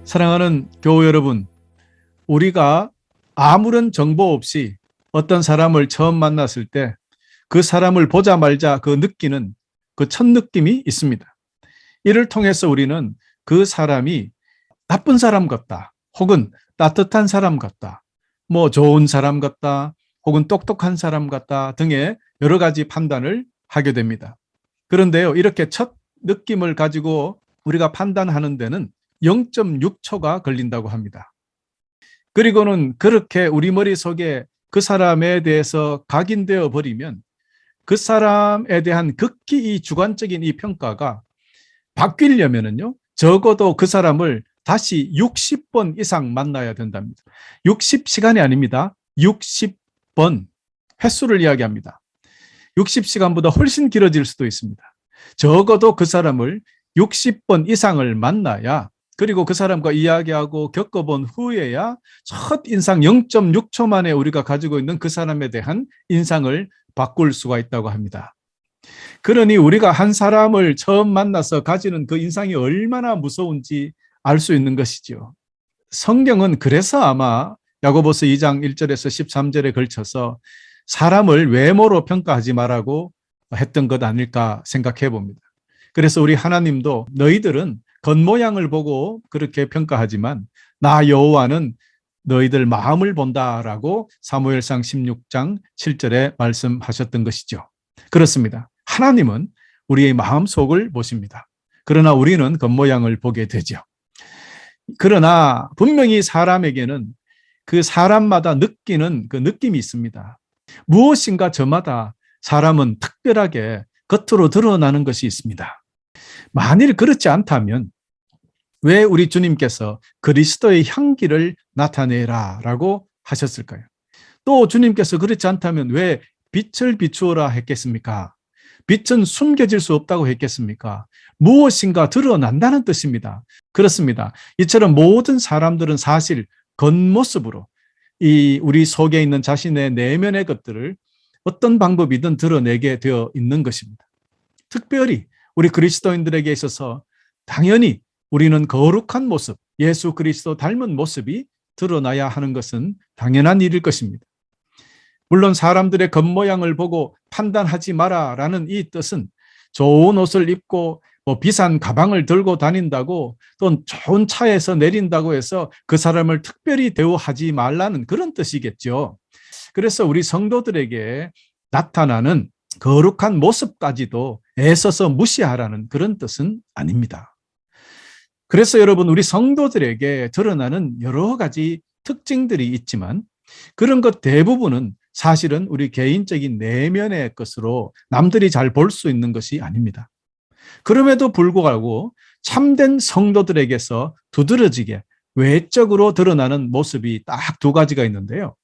사랑하는 교우 여러분, 우리가 아무런 정보 없이 어떤 사람을 처음 만났을 때 그 사람을 보자마자 그 느끼는 그 첫 느낌이 있습니다. 이를 통해서 우리는 그 사람이 나쁜 사람 같다, 혹은 따뜻한 사람 같다, 좋은 사람 같다, 혹은 똑똑한 사람 같다 등의 여러 가지 판단을 하게 됩니다. 그런데요, 이렇게 첫 느낌을 가지고 우리가 판단하는 데는 0.6초가 걸린다고 합니다. 그리고는 그렇게 우리 머릿속에 그 사람에 대해서 각인되어 버리면 그 사람에 대한 극히 이 주관적인 이 평가가 바뀌려면은요, 적어도 그 사람을 다시 60번 이상 만나야 된답니다. 60시간이 아닙니다. 60번 횟수를 이야기합니다. 60시간보다 훨씬 길어질 수도 있습니다. 적어도 그 사람을 60번 이상을 만나야, 그리고 그 사람과 이야기하고 겪어본 후에야 첫 인상 0.6초 만에 우리가 가지고 있는 그 사람에 대한 인상을 바꿀 수가 있다고 합니다. 그러니 우리가 한 사람을 처음 만나서 가지는 그 인상이 얼마나 무서운지 알 수 있는 것이지요. 성경은 그래서 아마 야고보서 2장 1절에서 13절에 걸쳐서 사람을 외모로 평가하지 말라고 했던 것 아닐까 생각해 봅니다. 그래서 우리 하나님도 너희들은 겉모양을 보고 그렇게 평가하지만 나 여호와는 너희들 마음을 본다라고 사무엘상 16장 7절에 말씀하셨던 것이죠. 그렇습니다. 하나님은 우리의 마음속을 보십니다. 그러나 우리는 겉모양을 보게 되죠. 그러나 분명히 사람에게는 그 사람마다 느끼는 그 느낌이 있습니다. 무엇인가 저마다 사람은 특별하게 겉으로 드러나는 것이 있습니다. 만일 그렇지 않다면 왜 우리 주님께서 그리스도의 향기를 나타내라 라고 하셨을까요? 또 주님께서 그렇지 않다면 왜 빛을 비추어라 했겠습니까? 빛은 숨겨질 수 없다고 했겠습니까? 무엇인가 드러난다는 뜻입니다. 그렇습니다. 이처럼 모든 사람들은 사실 겉모습으로 이 우리 속에 있는 자신의 내면의 것들을 어떤 방법이든 드러내게 되어 있는 것입니다. 특별히 우리 그리스도인들에게 있어서 당연히 우리는 거룩한 모습, 예수 그리스도 닮은 모습이 드러나야 하는 것은 당연한 일일 것입니다. 물론 사람들의 겉모양을 보고 판단하지 마라라는 이 뜻은 좋은 옷을 입고 비싼 가방을 들고 다닌다고 또 좋은 차에서 내린다고 해서 그 사람을 특별히 대우하지 말라는 그런 뜻이겠죠. 그래서 우리 성도들에게 나타나는 거룩한 모습까지도 애써서 무시하라는 그런 뜻은 아닙니다. 그래서 여러분, 우리 성도들에게 드러나는 여러 가지 특징들이 있지만 그런 것 대부분은 사실은 우리 개인적인 내면의 것으로 남들이 잘 볼 수 있는 것이 아닙니다. 그럼에도 불구하고 참된 성도들에게서 두드러지게 외적으로 드러나는 모습이 딱 두 가지가 있는데요.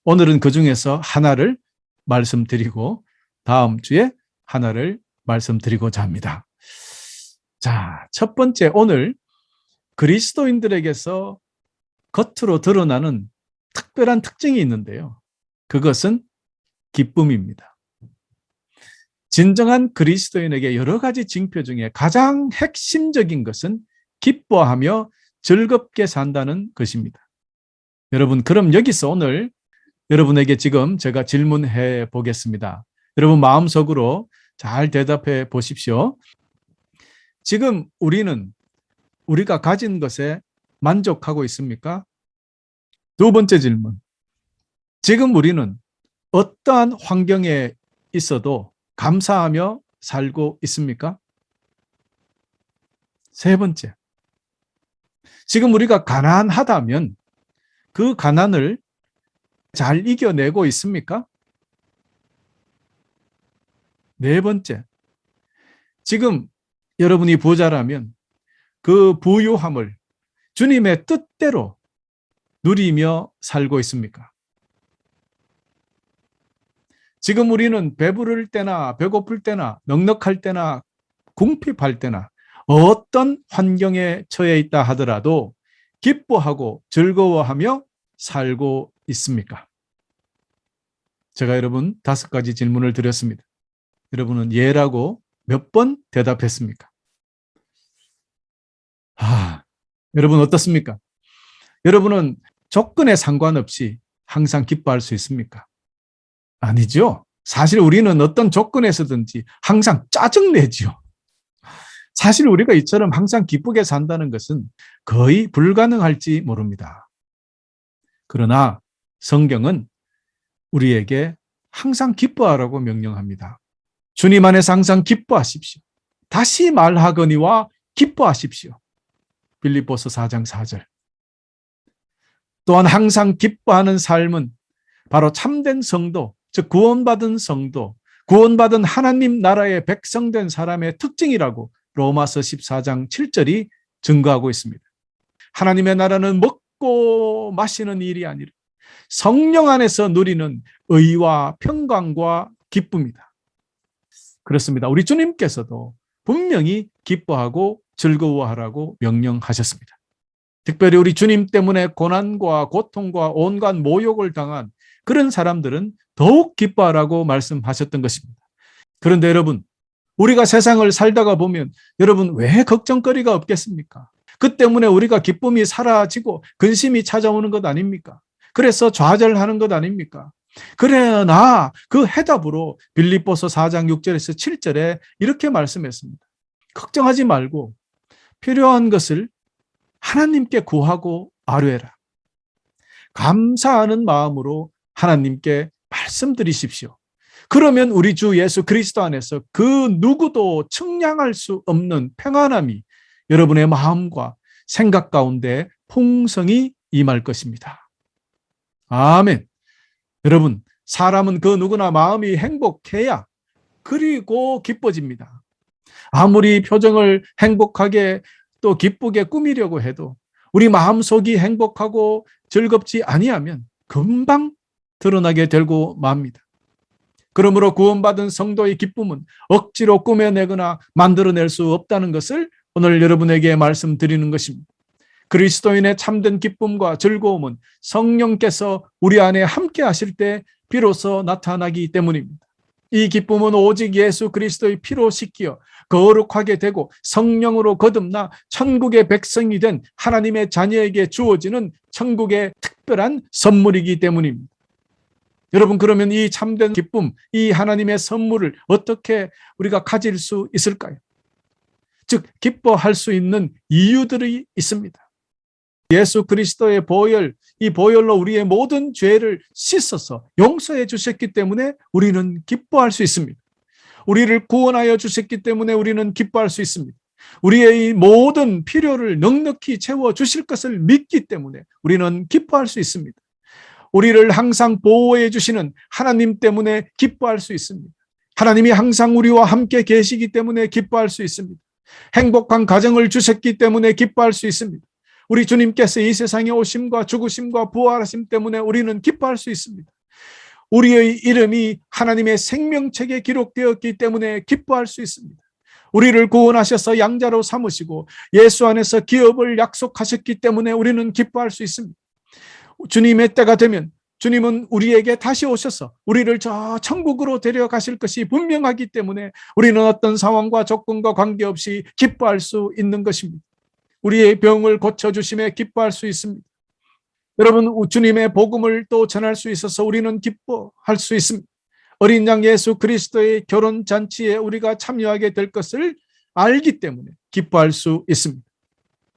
오늘은 그중에서 하나를 말씀드리고 다음 주에 하나를 말씀드리고자 합니다. 자, 첫 번째, 오늘 그리스도인들에게서 겉으로 드러나는 특별한 특징이 있는데요. 그것은 기쁨입니다. 진정한 그리스도인에게 여러 가지 징표 중에 가장 핵심적인 것은 기뻐하며 즐겁게 산다는 것입니다. 여러분, 그럼 여기서 오늘 여러분에게 지금 제가 질문해 보겠습니다. 여러분 마음속으로 잘 대답해 보십시오. 지금 우리가 가진 것에 만족하고 있습니까? 두 번째 질문. 지금 우리는 어떠한 환경에 있어도 감사하며 살고 있습니까? 세 번째. 지금 우리가 가난하다면 그 가난을 잘 이겨내고 있습니까? 네 번째. 지금 여러분이 부자라면 그 부유함을 주님의 뜻대로 누리며 살고 있습니까? 지금 우리는 배부를 때나 배고플 때나 넉넉할 때나 궁핍할 때나 어떤 환경에 처해 있다 하더라도 기뻐하고 즐거워하며 살고 있습니까? 제가 여러분 5가지 질문을 드렸습니다. 여러분은 예라고 몇 번 대답했습니까? 여러분 어떻습니까? 여러분은 조건에 상관없이 항상 기뻐할 수 있습니까? 아니죠. 사실 우리는 어떤 조건에서든지 항상 짜증내죠. 사실 우리가 이처럼 항상 기쁘게 산다는 것은 거의 불가능할지 모릅니다. 그러나 성경은 우리에게 항상 기뻐하라고 명령합니다. 주님 안에서 항상 기뻐하십시오. 다시 말하거니와 기뻐하십시오. 빌립보서 4장 4절. 또한 항상 기뻐하는 삶은 바로 참된 성도, 즉 구원받은 성도, 구원받은 하나님 나라의 백성된 사람의 특징이라고 로마서 14장 7절이 증거하고 있습니다. 하나님의 나라는 먹고 마시는 일이 아니라 성령 안에서 누리는 의와 평강과 기쁨이다. 그렇습니다. 우리 주님께서도 분명히 기뻐하고 즐거워하라고 명령하셨습니다. 특별히 우리 주님 때문에 고난과 고통과 온갖 모욕을 당한 그런 사람들은 더욱 기뻐하라고 말씀하셨던 것입니다. 그런데 여러분, 우리가 세상을 살다가 보면 여러분 왜 걱정거리가 없겠습니까? 그 때문에 우리가 기쁨이 사라지고 근심이 찾아오는 것 아닙니까? 그래서 좌절하는 것 아닙니까? 그러나 그 해답으로 빌립보서 4장 6절에서 7절에 이렇게 말씀했습니다. 걱정하지 말고 필요한 것을 하나님께 구하고 아뢰라. 감사하는 마음으로 하나님께 말씀드리십시오. 그러면 우리 주 예수 그리스도 안에서 그 누구도 측량할 수 없는 평안함이 여러분의 마음과 생각 가운데 풍성히 임할 것입니다. 아멘. 여러분, 사람은 그 누구나 마음이 행복해야 그리고 기뻐집니다. 아무리 표정을 행복하게 또 기쁘게 꾸미려고 해도 우리 마음속이 행복하고 즐겁지 아니하면 금방 드러나게 되고 맙니다. 그러므로 구원받은 성도의 기쁨은 억지로 꾸며내거나 만들어낼 수 없다는 것을 오늘 여러분에게 말씀드리는 것입니다. 그리스도인의 참된 기쁨과 즐거움은 성령께서 우리 안에 함께 하실 때 비로소 나타나기 때문입니다. 이 기쁨은 오직 예수 그리스도의 피로 씻겨 거룩하게 되고 성령으로 거듭나 천국의 백성이 된 하나님의 자녀에게 주어지는 천국의 특별한 선물이기 때문입니다. 여러분, 그러면 이 참된 기쁨, 이 하나님의 선물을 어떻게 우리가 가질 수 있을까요? 즉, 기뻐할 수 있는 이유들이 있습니다. 예수 그리스도의 보혈, 이 보혈로 우리의 모든 죄를 씻어서 용서해 주셨기 때문에 우리는 기뻐할 수 있습니다. 우리를 구원하여 주셨기 때문에 우리는 기뻐할 수 있습니다. 우리의 모든 필요를 넉넉히 채워주실 것을 믿기 때문에 우리는 기뻐할 수 있습니다. 우리를 항상 보호해 주시는 하나님 때문에 기뻐할 수 있습니다. 하나님이 항상 우리와 함께 계시기 때문에 기뻐할 수 있습니다. 행복한 가정을 주셨기 때문에 기뻐할 수 있습니다. 우리 주님께서 이 세상에 오심과 죽으심과 부활하심 때문에 우리는 기뻐할 수 있습니다. 우리의 이름이 하나님의 생명책에 기록되었기 때문에 기뻐할 수 있습니다. 우리를 구원하셔서 양자로 삼으시고 예수 안에서 기업을 약속하셨기 때문에 우리는 기뻐할 수 있습니다. 주님의 때가 되면 주님은 우리에게 다시 오셔서 우리를 저 천국으로 데려가실 것이 분명하기 때문에 우리는 어떤 상황과 조건과 관계없이 기뻐할 수 있는 것입니다. 우리의 병을 고쳐주심에 기뻐할 수 있습니다. 여러분, 주님의 복음을 또 전할 수 있어서 우리는 기뻐할 수 있습니다. 어린 양 예수 그리스도의 결혼잔치에 우리가 참여하게 될 것을 알기 때문에 기뻐할 수 있습니다.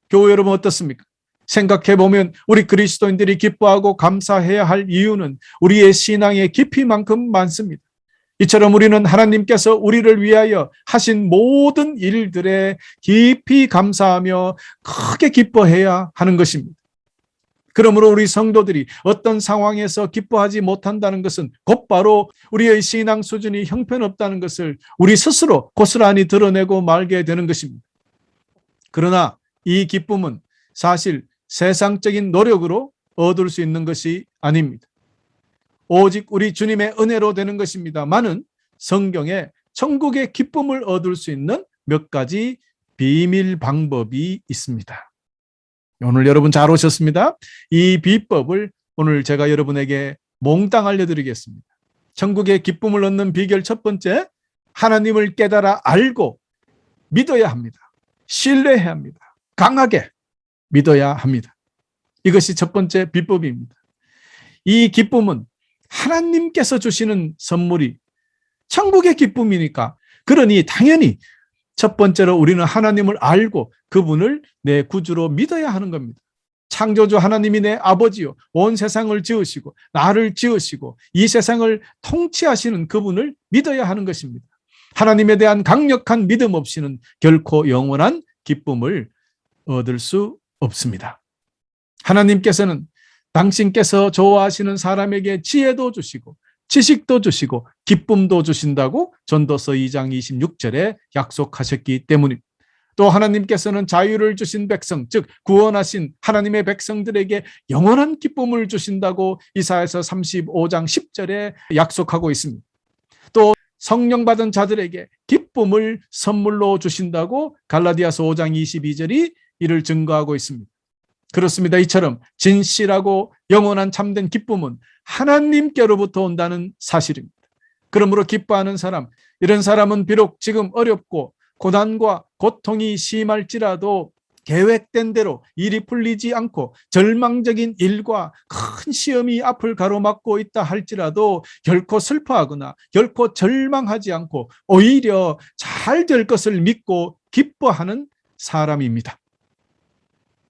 교회 여러분 어떻습니까? 생각해보면 우리 그리스도인들이 기뻐하고 감사해야 할 이유는 우리의 신앙의 깊이만큼 많습니다. 이처럼 우리는 하나님께서 우리를 위하여 하신 모든 일들에 깊이 감사하며 크게 기뻐해야 하는 것입니다. 그러므로 우리 성도들이 어떤 상황에서 기뻐하지 못한다는 것은 곧바로 우리의 신앙 수준이 형편없다는 것을 우리 스스로 고스란히 드러내고 말게 되는 것입니다. 그러나 이 기쁨은 사실 세상적인 노력으로 얻을 수 있는 것이 아닙니다. 오직 우리 주님의 은혜로 되는 것입니다만은 성경에 천국의 기쁨을 얻을 수 있는 몇 가지 비밀 방법이 있습니다. 오늘 여러분 잘 오셨습니다. 이 비법을 오늘 제가 여러분에게 몽땅 알려드리겠습니다. 천국의 기쁨을 얻는 비결 첫 번째, 하나님을 깨달아 알고 믿어야 합니다. 신뢰해야 합니다. 강하게. 믿어야 합니다. 이것이 첫 번째 비법입니다. 이 기쁨은 하나님께서 주시는 선물이 천국의 기쁨이니까, 그러니 당연히 첫 번째로 우리는 하나님을 알고 그분을 내 구주로 믿어야 하는 겁니다. 창조주 하나님이 내 아버지요, 온 세상을 지으시고 나를 지으시고 이 세상을 통치하시는 그분을 믿어야 하는 것입니다. 하나님에 대한 강력한 믿음 없이는 결코 영원한 기쁨을 얻을 수 없습니다. 하나님께서는 당신께서 좋아하시는 사람에게 지혜도 주시고 지식도 주시고 기쁨도 주신다고 전도서 2장 26절에 약속하셨기 때문입니다. 또 하나님께서는 자유를 주신 백성, 즉 구원하신 하나님의 백성들에게 영원한 기쁨을 주신다고 이사야서 35장 10절에 약속하고 있습니다. 또 성령 받은 자들에게 기쁨을 선물로 주신다고 갈라디아서 5장 22절이 이를 증거하고 있습니다. 그렇습니다. 이처럼 진실하고 영원한 참된 기쁨은 하나님께로부터 온다는 사실입니다. 그러므로 기뻐하는 사람, 이런 사람은 비록 지금 어렵고 고난과 고통이 심할지라도 계획된 대로 일이 풀리지 않고 절망적인 일과 큰 시험이 앞을 가로막고 있다 할지라도 결코 슬퍼하거나 결코 절망하지 않고 오히려 잘 될 것을 믿고 기뻐하는 사람입니다.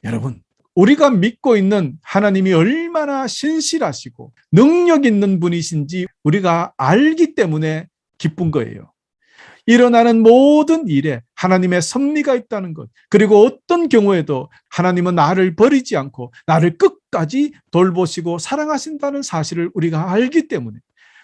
여러분, 우리가 믿고 있는 하나님이 얼마나 신실하시고 능력 있는 분이신지 우리가 알기 때문에 기쁜 거예요. 일어나는 모든 일에 하나님의 섭리가 있다는 것, 그리고 어떤 경우에도 하나님은 나를 버리지 않고 나를 끝까지 돌보시고 사랑하신다는 사실을 우리가 알기 때문에,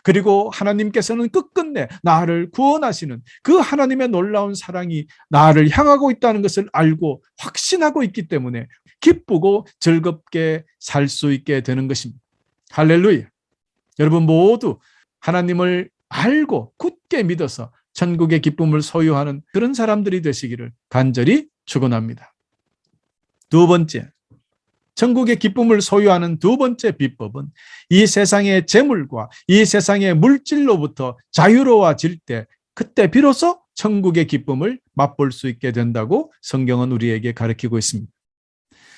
그리고 하나님께서는 끝끝내 나를 구원하시는 그 하나님의 놀라운 사랑이 나를 향하고 있다는 것을 알고 확신하고 있기 때문에 기쁘고 즐겁게 살 수 있게 되는 것입니다. 할렐루야. 여러분 모두 하나님을 알고 굳게 믿어서 천국의 기쁨을 소유하는 그런 사람들이 되시기를 간절히 축원합니다. 두 번째, 천국의 기쁨을 소유하는 두 번째 비법은 이 세상의 재물과 이 세상의 물질로부터 자유로워질 때, 그때 비로소 천국의 기쁨을 맛볼 수 있게 된다고 성경은 우리에게 가르치고 있습니다.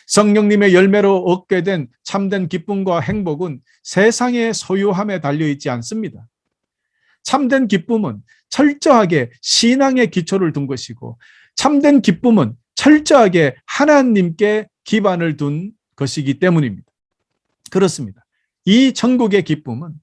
성령님의 열매로 얻게 된 참된 기쁨과 행복은 세상의 소유함에 달려있지 않습니다. 참된 기쁨은 철저하게 신앙의 기초를 둔 것이고, 참된 기쁨은 철저하게 하나님께 기반을 둔 것이기 때문입니다. 그렇습니다. 이 천국의 기쁨은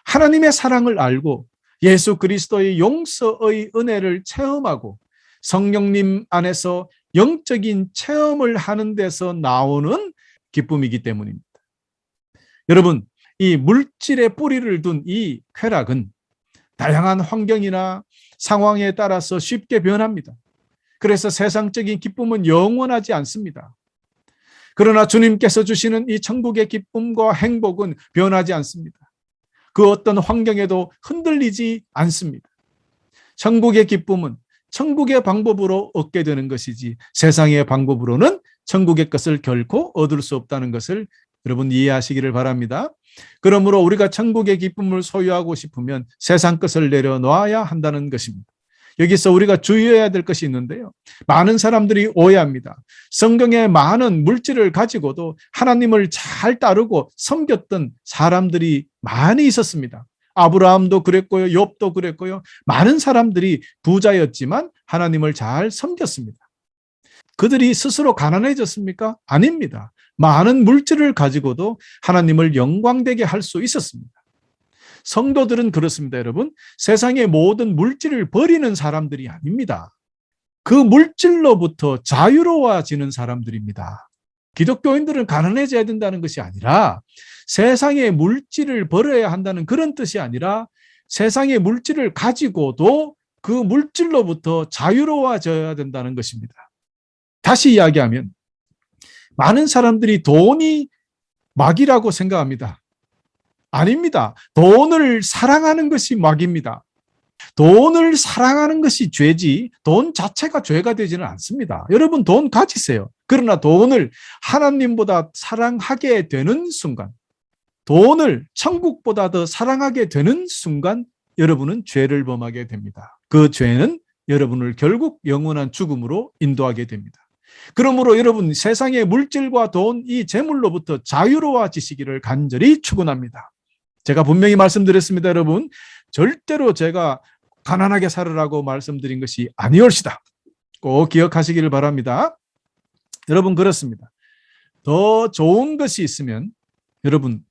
하나님의 사랑을 알고 예수 그리스도의 용서의 은혜를 체험하고 성령님 안에서 영적인 체험을 하는 데서 나오는 기쁨이기 때문입니다. 여러분, 이 물질의 뿌리를 둔 이 쾌락은 다양한 환경이나 상황에 따라서 쉽게 변합니다. 그래서 세상적인 기쁨은 영원하지 않습니다. 그러나 주님께서 주시는 이 천국의 기쁨과 행복은 변하지 않습니다. 그 어떤 환경에도 흔들리지 않습니다. 천국의 기쁨은 천국의 방법으로 얻게 되는 것이지 세상의 방법으로는 천국의 것을 결코 얻을 수 없다는 것을 여러분 이해하시기를 바랍니다. 그러므로 우리가 천국의 기쁨을 소유하고 싶으면 세상 것을 내려놓아야 한다는 것입니다. 여기서 우리가 주의해야 될 것이 있는데요. 많은 사람들이 오해합니다. 성경에 많은 물질을 가지고도 하나님을 잘 따르고 섬겼던 사람들이 많이 있었습니다. 아브라함도 그랬고요. 욥도 그랬고요. 많은 사람들이 부자였지만 하나님을 잘 섬겼습니다. 그들이 스스로 가난해졌습니까? 아닙니다. 많은 물질을 가지고도 하나님을 영광되게 할 수 있었습니다. 성도들은 그렇습니다, 여러분. 세상의 모든 물질을 버리는 사람들이 아닙니다. 그 물질로부터 자유로워지는 사람들입니다. 기독교인들은 가난해져야 된다는 것이 아니라 세상의 물질을 버려야 한다는 그런 뜻이 아니라 세상의 물질을 가지고도 그 물질로부터 자유로워져야 된다는 것입니다. 다시 이야기하면 많은 사람들이 돈이 막이라고 생각합니다. 아닙니다. 돈을 사랑하는 것이 막입니다. 돈을 사랑하는 것이 죄지 돈 자체가 죄가 되지는 않습니다. 여러분 돈 가지세요. 그러나 돈을 하나님보다 사랑하게 되는 순간, 돈을 천국보다 더 사랑하게 되는 순간 여러분은 죄를 범하게 됩니다. 그 죄는 여러분을 결국 영원한 죽음으로 인도하게 됩니다. 그러므로 여러분 세상의 물질과 돈, 이 재물로부터 자유로워지시기를 간절히 축원합니다. 제가 분명히 말씀드렸습니다, 여러분. 절대로 제가 가난하게 살으라고 말씀드린 것이 아니올시다. 꼭 기억하시기를 바랍니다. 여러분 그렇습니다. 더 좋은 것이 있으면 여러분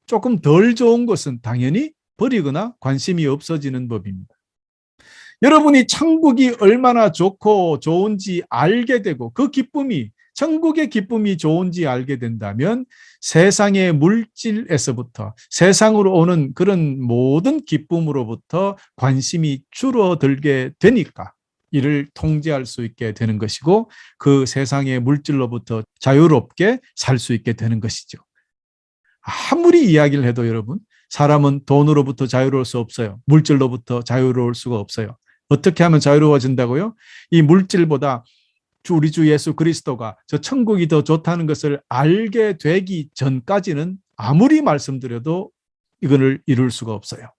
조금 덜 좋은 것은 당연히 버리거나 관심이 없어지는 법입니다. 여러분이 천국이 얼마나 좋고 좋은지 알게 되고 그 기쁨이 천국의 기쁨이 좋은지 알게 된다면 세상의 물질에서부터 세상으로 오는 그런 모든 기쁨으로부터 관심이 줄어들게 되니까 이를 통제할 수 있게 되는 것이고 그 세상의 물질로부터 자유롭게 살 수 있게 되는 것이죠. 아무리 이야기를 해도 여러분 사람은 돈으로부터 자유로울 수 없어요. 물질로부터 자유로울 수가 없어요. 어떻게 하면 자유로워진다고요? 이 물질보다 우리 주 예수 그리스도가 저 천국이 더 좋다는 것을 알게 되기 전까지는 아무리 말씀드려도 이거를 이룰 수가 없어요.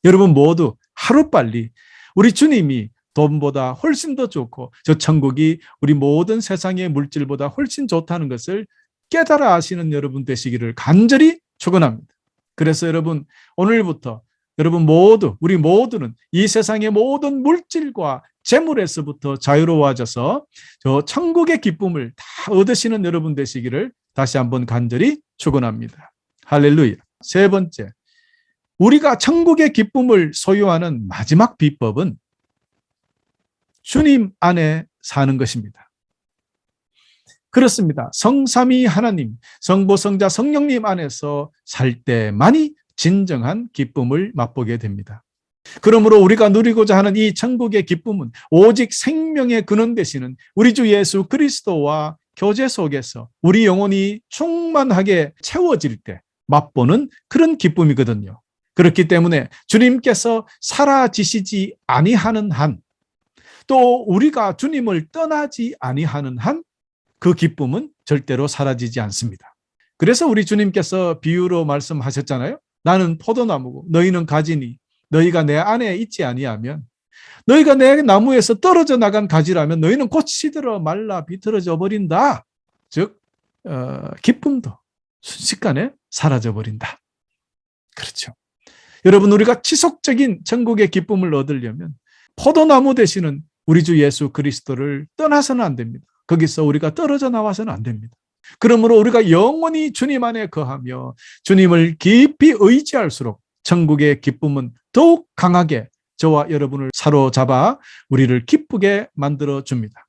여러분 모두 하루빨리 우리 주님이 돈보다 훨씬 더 좋고 저 천국이 우리 모든 세상의 물질보다 훨씬 좋다는 것을 깨달아 아시는 여러분 되시기를 간절히 축원합니다. 그래서 여러분 오늘부터 여러분 모두 우리 모두는 이 세상의 모든 물질과 재물에서부터 자유로워져서 저 천국의 기쁨을 다 얻으시는 여러분 되시기를 다시 한번 간절히 축원합니다. 할렐루야. 세 번째, 우리가 천국의 기쁨을 소유하는 마지막 비법은 주님 안에 사는 것입니다. 그렇습니다. 성삼위 하나님, 성부, 성자, 성령님 안에서 살 때만이 진정한 기쁨을 맛보게 됩니다. 그러므로 우리가 누리고자 하는 이 천국의 기쁨은 오직 생명의 근원 되시는 우리 주 예수 그리스도와 교제 속에서 우리 영혼이 충만하게 채워질 때 맛보는 그런 기쁨이거든요. 그렇기 때문에 주님께서 사라지시지 아니하는 한, 또 우리가 주님을 떠나지 아니하는 한 그 기쁨은 절대로 사라지지 않습니다. 그래서 우리 주님께서 비유로 말씀하셨잖아요. 나는 포도나무고 너희는 가지니 너희가 내 안에 있지 아니하면 너희가 내 나무에서 떨어져 나간 가지라면 너희는 곧 시들어 말라 비틀어져 버린다. 즉 기쁨도 순식간에 사라져 버린다. 그렇죠. 여러분 우리가 지속적인 천국의 기쁨을 얻으려면 포도나무 되시는 우리 주 예수 그리스도를 떠나서는 안 됩니다. 거기서 우리가 떨어져 나와서는 안 됩니다. 그러므로 우리가 영원히 주님 안에 거하며 주님을 깊이 의지할수록 천국의 기쁨은 더욱 강하게 저와 여러분을 사로잡아 우리를 기쁘게 만들어 줍니다.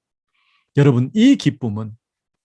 여러분 이 기쁨은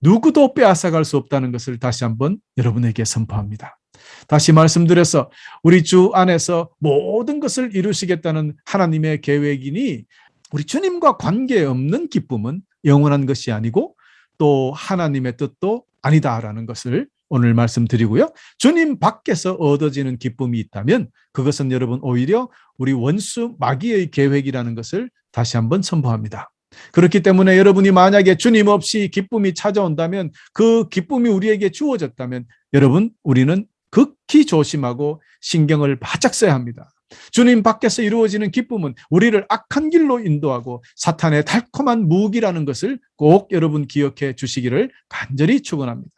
누구도 빼앗아갈 수 없다는 것을 다시 한번 여러분에게 선포합니다. 다시 말씀드려서 우리 주 안에서 모든 것을 이루시겠다는 하나님의 계획이니 우리 주님과 관계없는 기쁨은 영원한 것이 아니고 또 하나님의 뜻도 아니다라는 것을 오늘 말씀드리고요. 주님 밖에서 얻어지는 기쁨이 있다면 그것은 여러분 오히려 우리 원수 마귀의 계획이라는 것을 다시 한번 선포합니다. 그렇기 때문에 여러분이 만약에 주님 없이 기쁨이 찾아온다면 그 기쁨이 우리에게 주어졌다면 여러분 우리는 극히 조심하고 신경을 바짝 써야 합니다. 주님 밖에서 이루어지는 기쁨은 우리를 악한 길로 인도하고 사탄의 달콤한 무기라는 것을 꼭 여러분 기억해 주시기를 간절히 축원합니다.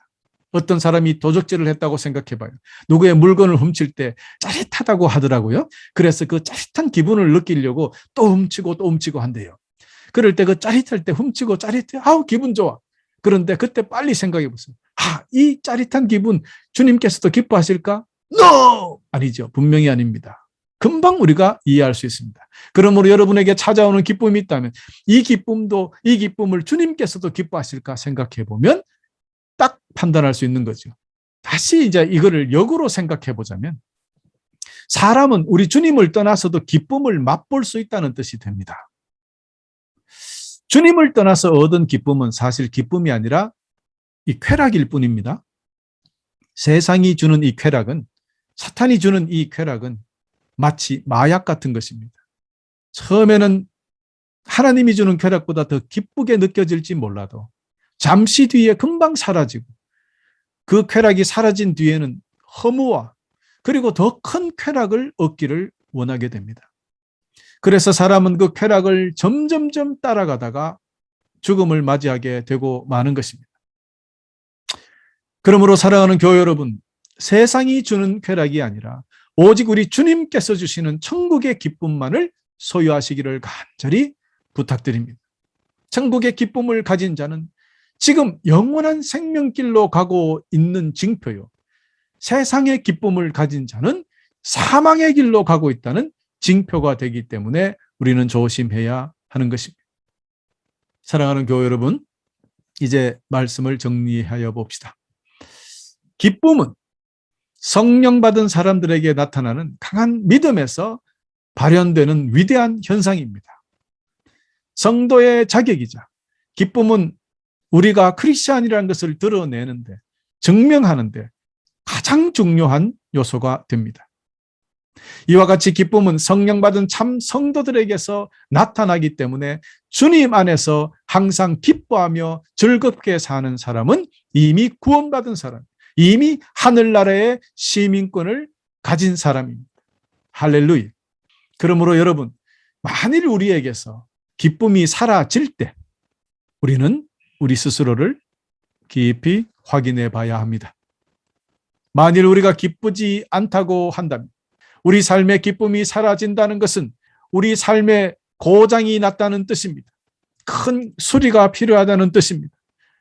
어떤 사람이 도적질을 했다고 생각해봐요. 누구의 물건을 훔칠 때 짜릿하다고 하더라고요. 그래서 그 짜릿한 기분을 느끼려고 또 훔치고 한대요. 그럴 때 그 짜릿할 때 훔치고 짜릿해. 아우 기분 좋아. 그런데 그때 빨리 생각해 보세요. 이 짜릿한 기분 주님께서도 기뻐하실까? No! 아니죠. 분명히 아닙니다. 금방 우리가 이해할 수 있습니다. 그러므로 여러분에게 찾아오는 기쁨이 있다면 이 기쁨을 주님께서도 기뻐하실까 생각해 보면 딱 판단할 수 있는 거죠. 다시 이제 이거를 역으로 생각해 보자면 사람은 우리 주님을 떠나서도 기쁨을 맛볼 수 있다는 뜻이 됩니다. 주님을 떠나서 얻은 기쁨은 사실 기쁨이 아니라 이 쾌락일 뿐입니다. 세상이 주는 이 쾌락은, 사탄이 주는 이 쾌락은 마치 마약 같은 것입니다. 처음에는 하나님이 주는 쾌락보다 더 기쁘게 느껴질지 몰라도 잠시 뒤에 금방 사라지고 그 쾌락이 사라진 뒤에는 허무와 그리고 더 큰 쾌락을 얻기를 원하게 됩니다. 그래서 사람은 그 쾌락을 점점점 따라가다가 죽음을 맞이하게 되고 마는 것입니다. 그러므로 사랑하는 교회 여러분, 세상이 주는 쾌락이 아니라 오직 우리 주님께서 주시는 천국의 기쁨만을 소유하시기를 간절히 부탁드립니다. 천국의 기쁨을 가진 자는 지금 영원한 생명길로 가고 있는 징표요. 세상의 기쁨을 가진 자는 사망의 길로 가고 있다는 징표가 되기 때문에 우리는 조심해야 하는 것입니다. 사랑하는 교회 여러분, 이제 말씀을 정리하여 봅시다. 기쁨은 성령 받은 사람들에게 나타나는 강한 믿음에서 발현되는 위대한 현상입니다. 성도의 자격이자 기쁨은 우리가 크리스찬이라는 것을 드러내는데, 증명하는데 가장 중요한 요소가 됩니다. 이와 같이 기쁨은 성령 받은 참 성도들에게서 나타나기 때문에 주님 안에서 항상 기뻐하며 즐겁게 사는 사람은 이미 구원받은 사람, 이미 하늘나라의 시민권을 가진 사람입니다. 할렐루야. 그러므로 여러분, 만일 우리에게서 기쁨이 사라질 때 우리는 우리 스스로를 깊이 확인해 봐야 합니다. 만일 우리가 기쁘지 않다고 한다면, 우리 삶의 기쁨이 사라진다는 것은 우리 삶에 고장이 났다는 뜻입니다. 큰 수리가 필요하다는 뜻입니다.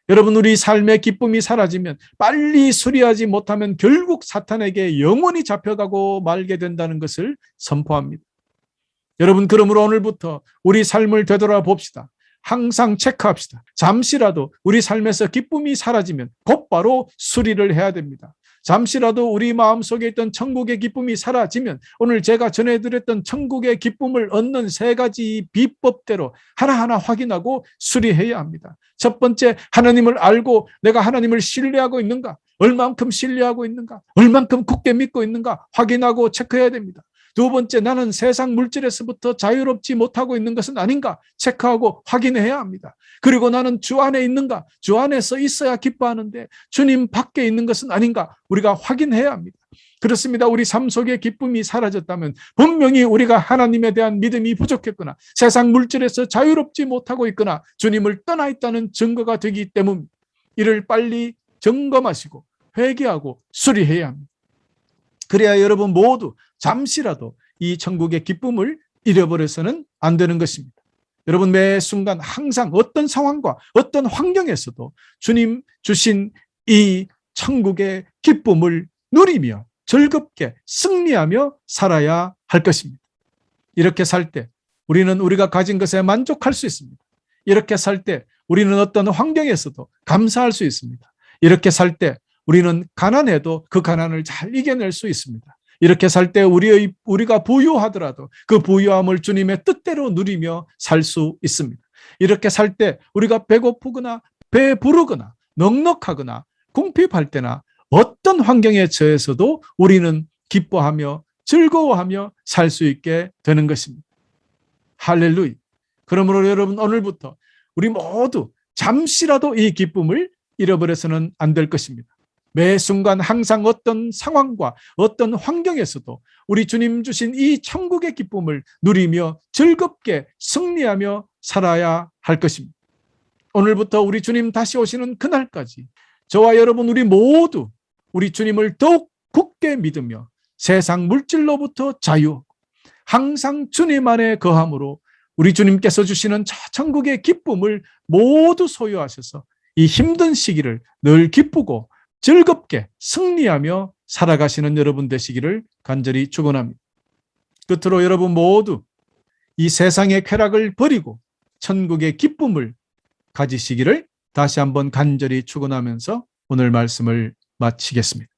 여러분, 우리 삶의 기쁨이 사라지면, 빨리 수리하지 못하면 결국 사탄에게 영원히 잡혀가고 말게 된다는 것을 선포합니다. 여러분, 그러므로 오늘부터 우리 삶을 되돌아봅시다. 항상 체크합시다. 잠시라도 우리 삶에서 기쁨이 사라지면 곧바로 수리를 해야 됩니다. 잠시라도 우리 마음속에 있던 천국의 기쁨이 사라지면 오늘 제가 전해드렸던 천국의 기쁨을 얻는 3가지 비법대로 하나하나 확인하고 수리해야 합니다. 첫 번째, 하나님을 알고 내가 하나님을 신뢰하고 있는가? 얼만큼 신뢰하고 있는가? 얼만큼 굳게 믿고 있는가? 확인하고 체크해야 됩니다. 두 번째, 나는 세상 물질에서부터 자유롭지 못하고 있는 것은 아닌가 체크하고 확인해야 합니다. 그리고 나는 주 안에 있는가, 주 안에서 있어야 기뻐하는데 주님 밖에 있는 것은 아닌가 우리가 확인해야 합니다. 그렇습니다. 우리 삶 속에 기쁨이 사라졌다면 분명히 우리가 하나님에 대한 믿음이 부족했거나 세상 물질에서 자유롭지 못하고 있거나 주님을 떠나 있다는 증거가 되기 때문에 이를 빨리 점검하시고 회개하고 수리해야 합니다. 그래야 여러분 모두 잠시라도 이 천국의 기쁨을 잃어버려서는 안 되는 것입니다. 여러분, 매 순간 항상 어떤 상황과 어떤 환경에서도 주님 주신 이 천국의 기쁨을 누리며 즐겁게 승리하며 살아야 할 것입니다. 이렇게 살 때 우리는 우리가 가진 것에 만족할 수 있습니다. 이렇게 살 때 우리는 어떤 환경에서도 감사할 수 있습니다. 이렇게 살 때 우리는 가난해도 그 가난을 잘 이겨낼 수 있습니다. 이렇게 살 때 우리가 부유하더라도 그 부유함을 주님의 뜻대로 누리며 살 수 있습니다. 이렇게 살 때 우리가 배고프거나 배부르거나 넉넉하거나 궁핍할 때나 어떤 환경에 처해서도 우리는 기뻐하며 즐거워하며 살 수 있게 되는 것입니다. 할렐루야. 그러므로 여러분, 오늘부터 우리 모두 잠시라도 이 기쁨을 잃어버려서는 안 될 것입니다. 매 순간 항상 어떤 상황과 어떤 환경에서도 우리 주님 주신 이 천국의 기쁨을 누리며 즐겁게 승리하며 살아야 할 것입니다. 오늘부터 우리 주님 다시 오시는 그날까지 저와 여러분 우리 모두 우리 주님을 더욱 굳게 믿으며 세상 물질로부터 자유, 항상 주님 안에 거함으로 우리 주님께서 주시는 천국의 기쁨을 모두 소유하셔서 이 힘든 시기를 늘 기쁘고 즐겁게 승리하며 살아가시는 여러분 되시기를 간절히 축원합니다. 끝으로 여러분 모두 이 세상의 쾌락을 버리고 천국의 기쁨을 가지시기를 다시 한번 간절히 축원하면서 오늘 말씀을 마치겠습니다.